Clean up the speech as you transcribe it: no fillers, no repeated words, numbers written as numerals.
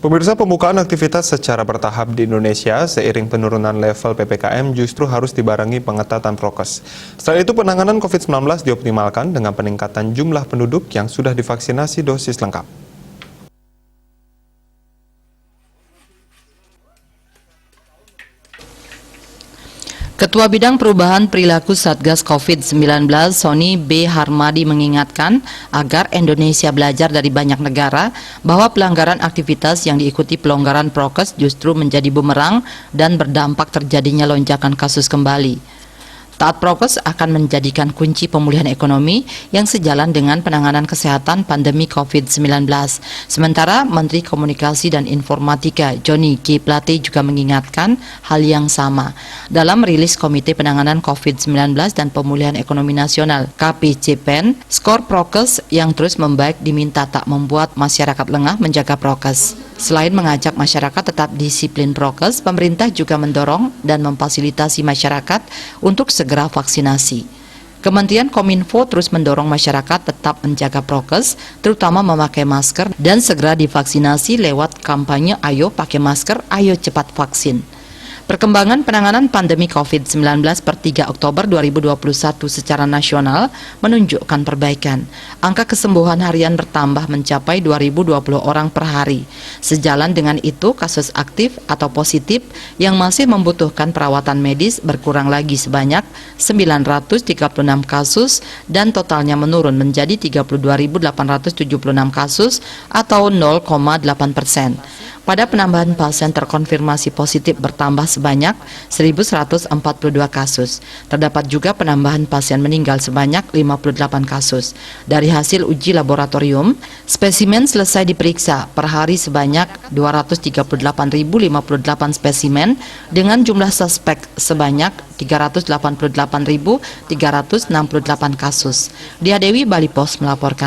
Pemirsa, pembukaan aktivitas secara bertahap di Indonesia seiring penurunan level PPKM justru harus dibarengi pengetatan prokes. Selain itu, penanganan COVID-19 dioptimalkan dengan peningkatan jumlah penduduk yang sudah divaksinasi dosis lengkap. Ketua Bidang Perubahan Perilaku Satgas COVID-19, Sony B. Harmadi mengingatkan agar Indonesia belajar dari banyak negara bahwa pelanggaran aktivitas yang diikuti pelonggaran prokes justru menjadi bumerang dan berdampak terjadinya lonjakan kasus kembali. Taat prokes akan menjadikan kunci pemulihan ekonomi yang sejalan dengan penanganan kesehatan pandemi COVID-19. Sementara Menteri Komunikasi dan Informatika Johnny G. Plate juga mengingatkan hal yang sama. Dalam rilis Komite Penanganan COVID-19 dan Pemulihan Ekonomi Nasional KPCPEN, skor prokes yang terus membaik diminta tak membuat masyarakat lengah menjaga prokes. Selain mengajak masyarakat tetap disiplin prokes, pemerintah juga mendorong dan memfasilitasi masyarakat untuk segera vaksinasi. Kementerian Kominfo terus mendorong masyarakat tetap menjaga prokes, terutama memakai masker dan segera divaksinasi lewat kampanye Ayo Pakai Masker, Ayo Cepat Vaksin. Perkembangan penanganan pandemi COVID-19 per 3 Oktober 2021 secara nasional menunjukkan perbaikan. Angka kesembuhan harian bertambah mencapai 2.020 orang per hari. Sejalan dengan itu, kasus aktif atau positif yang masih membutuhkan perawatan medis berkurang lagi sebanyak 936 kasus dan totalnya menurun menjadi 32.876 kasus atau 0,8%. Pada penambahan pasien terkonfirmasi positif bertambah sebanyak 1.142 kasus. Terdapat juga penambahan pasien meninggal sebanyak 58 kasus. Dari hasil uji laboratorium, spesimen selesai diperiksa per hari sebanyak 238.058 spesimen dengan jumlah suspek sebanyak 388.368 kasus. Dia Dewi, Bali Pos melaporkan.